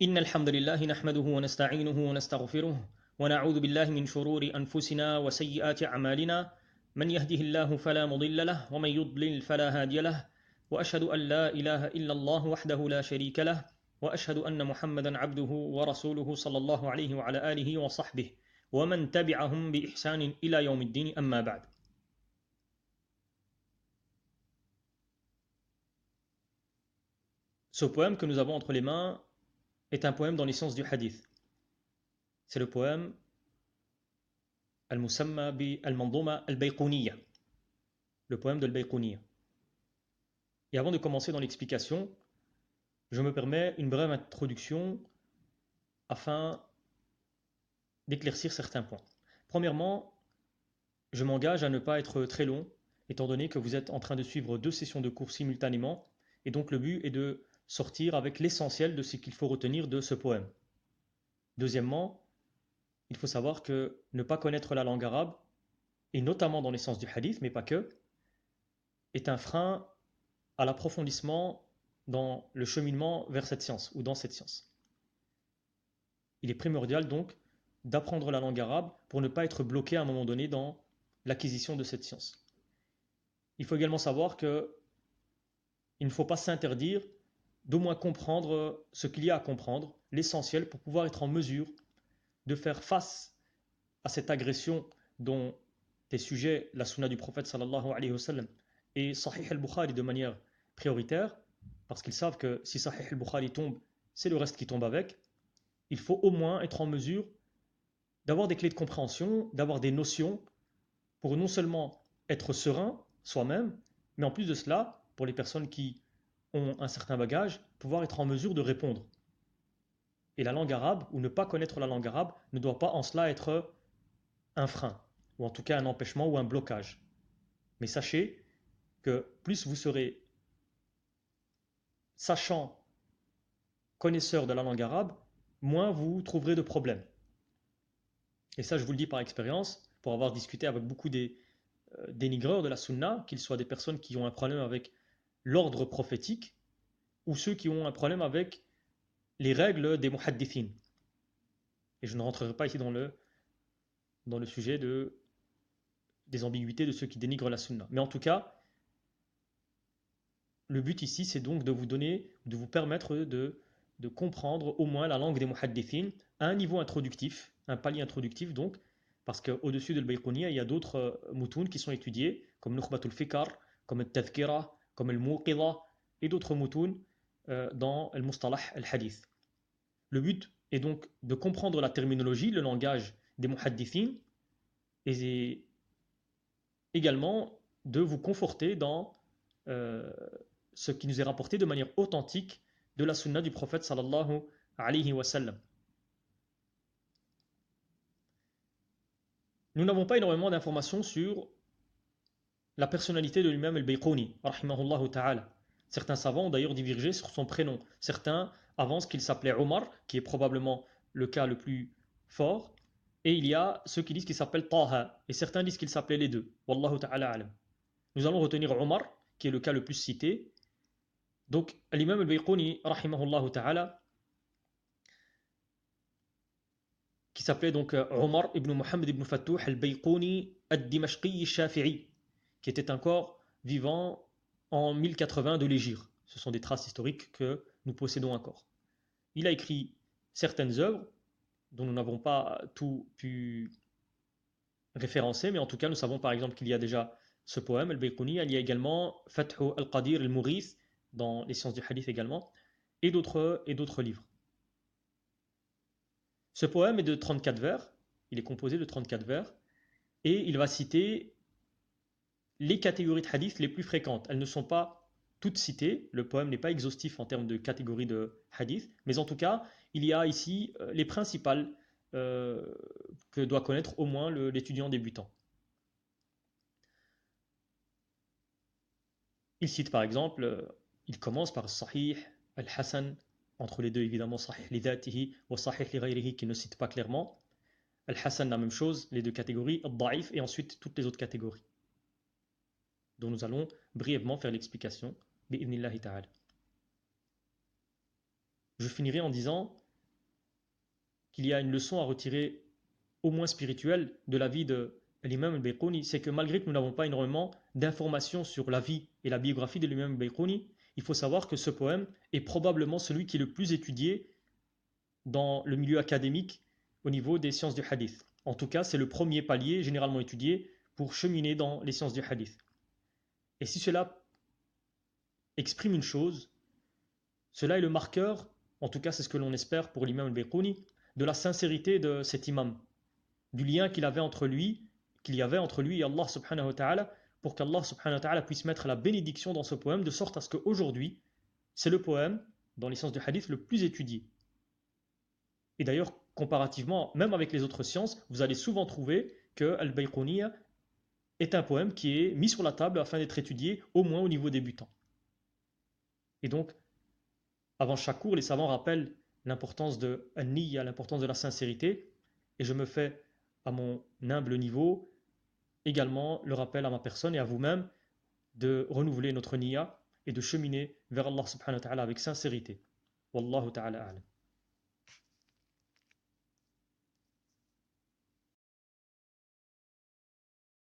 إن الحمد لله نحمده ونستعينه ونستغفره ونعوذ بالله من شرور أنفسنا وسيئات أعمالنا من يهده الله فلا مضل له ومن يضلل فلا هادي له وأشهد أن لا إله إلا الله وحده لا شريك له وأشهد أن محمدا عبده ورسوله صلى الله عليه وعلى آله وصحبه ومن تبعهم بإحسان إلى يوم الدين أما بعد. Ce poème que nous avons entre les mains est un poème dans les sciences du hadith. C'est le poème المسمى بالمنظومة البيقونية, le poème de l'Bayqouniyya. Et avant de commencer dans l'explication, je me permets une brève introduction afin d'éclaircir certains points. Premièrement, je m'engage à ne pas être très long, étant donné que vous êtes en train de suivre 2 sessions de cours simultanément, et donc le but est de sortir avec l'essentiel de ce qu'il faut retenir de ce poème. Deuxièmement, il faut savoir que ne pas connaître la langue arabe, et notamment dans les sens du hadith, mais pas que, est un frein à l'approfondissement dans le cheminement vers cette science ou dans cette science. Il est primordial donc d'apprendre la langue arabe pour ne pas être bloqué à un moment donné dans l'acquisition de cette science. Il faut également savoir qu'il ne faut pas s'interdire d'au moins comprendre ce qu'il y a à comprendre, l'essentiel pour pouvoir être en mesure de faire face à cette agression dont est sujet la sunna du prophète sallallahu alayhi wa sallam et Sahih al-Bukhari de manière prioritaire, parce qu'ils savent que si Sahih al-Bukhari tombe, c'est le reste qui tombe avec. Il faut au moins être en mesure d'avoir des clés de compréhension, d'avoir des notions pour non seulement être serein soi-même, mais en plus de cela, pour les personnes qui ont un certain bagage, pouvoir être en mesure de répondre. Et la langue arabe, ou ne pas connaître la langue arabe, ne doit pas en cela être un frein, ou en tout cas un empêchement ou un blocage. Mais sachez que plus vous serez sachant, connaisseur de la langue arabe, moins vous trouverez de problèmes. Et ça, je vous le dis par expérience, pour avoir discuté avec beaucoup des dénigreurs de la sunna, qu'ils soient des personnes qui ont un problème avec l'ordre prophétique, ou ceux qui ont un problème avec les règles des muhaddithin. Et je ne rentrerai pas ici dans le sujet des ambiguïtés de ceux qui dénigrent la sunna. Mais en tout cas, le but ici, c'est donc de vous donner, de vous permettre de comprendre au moins la langue des muhaddithin à un niveau introductif, un palier introductif donc, parce qu'au-dessus de l'Bayqouniyya, il y a d'autres moutoun qui sont étudiés, comme Nukhbatul Fikar, comme le Tadhkira, comme le Muqidha, et d'autres moutoun dans le Mustalah al-Hadith. Le but est donc de comprendre la terminologie, le langage des muhaddithin, et également de vous conforter dans ce qui nous est rapporté de manière authentique de la sunna du prophète sallallahu alayhi wa sallam. Nous n'avons pas énormément d'informations sur la personnalité de l'imam al-Bayqouni, rahimahullah ta'ala. Certains savants ont d'ailleurs divergé sur son prénom. Certains avancent qu'il s'appelait Omar, qui est probablement le cas le plus fort, et il y a ceux qui disent qu'il s'appelle Taha, et certains disent qu'il s'appelait les deux. Wallahu ta'ala alam. Nous allons retenir Omar, qui est le cas le plus cité. Donc, l'imam al-Bayqouni, rahimahullah ta'ala, qui s'appelait donc Omar ibn Muhammad ibn Fattouh al-Bayqouni al-Dimashqi al-Shafi'i, qui était encore vivant en 1080 de l'Hégire. Ce sont des traces historiques que nous possédons encore. Il a écrit certaines œuvres dont nous n'avons pas tout pu référencer, mais en tout cas nous savons par exemple qu'il y a déjà ce poème, al-Bayqouni, il y a également Fathu al-Qadir al-Mughith, dans les sciences du hadith également, et d'autres livres. Ce poème est de 34 vers, il est composé de 34 vers, et il va citer les catégories de hadith les plus fréquentes. Elles ne sont pas toutes citées, le poème n'est pas exhaustif en termes de catégories de hadith, mais en tout cas, il y a ici les principales que doit connaître au moins l'étudiant débutant. Il cite par exemple, il commence par Sahih, Al-Hasan, entre les deux évidemment Sahih li dhatihi ou Sahih li ghayrihi qui ne cite pas clairement. Al-Hasan la même chose, les deux catégories, Al-Da'if et ensuite toutes les autres catégories, dont nous allons brièvement faire l'explication, bi'idhnillahi ta'ala. Je finirai en disant qu'il y a une leçon à retirer, au moins spirituelle, de la vie de l'imam al-Bayquni, c'est que malgré que nous n'avons pas énormément d'informations sur la vie et la biographie de l'imam al-Bayquni, il faut savoir que ce poème est probablement celui qui est le plus étudié dans le milieu académique au niveau des sciences du hadith. En tout cas, c'est le premier palier généralement étudié pour cheminer dans les sciences du hadith. Et si cela exprime une chose, cela est le marqueur, en tout cas c'est ce que l'on espère pour l'imam al-Bayquni, de la sincérité de cet imam, du lien qu'il y avait entre lui et Allah subhanahu wa ta'ala, pour qu'Allah subhanahu wa ta'ala puisse mettre la bénédiction dans ce poème, de sorte à ce qu'aujourd'hui, c'est le poème, dans les sciences du hadith, le plus étudié. Et d'ailleurs, comparativement, même avec les autres sciences, vous allez souvent trouver que Al-Bayquniya est un poème qui est mis sur la table afin d'être étudié, au moins au niveau débutant. Et donc, avant chaque cours, les savants rappellent l'importance de An-Niyya, l'importance de la sincérité, et je me fais, à mon humble niveau, également le rappel à ma personne et à vous-même de renouveler notre niyya et de cheminer vers Allah subhanahu wa ta'ala avec sincérité. Wallahu ta'ala a'lam.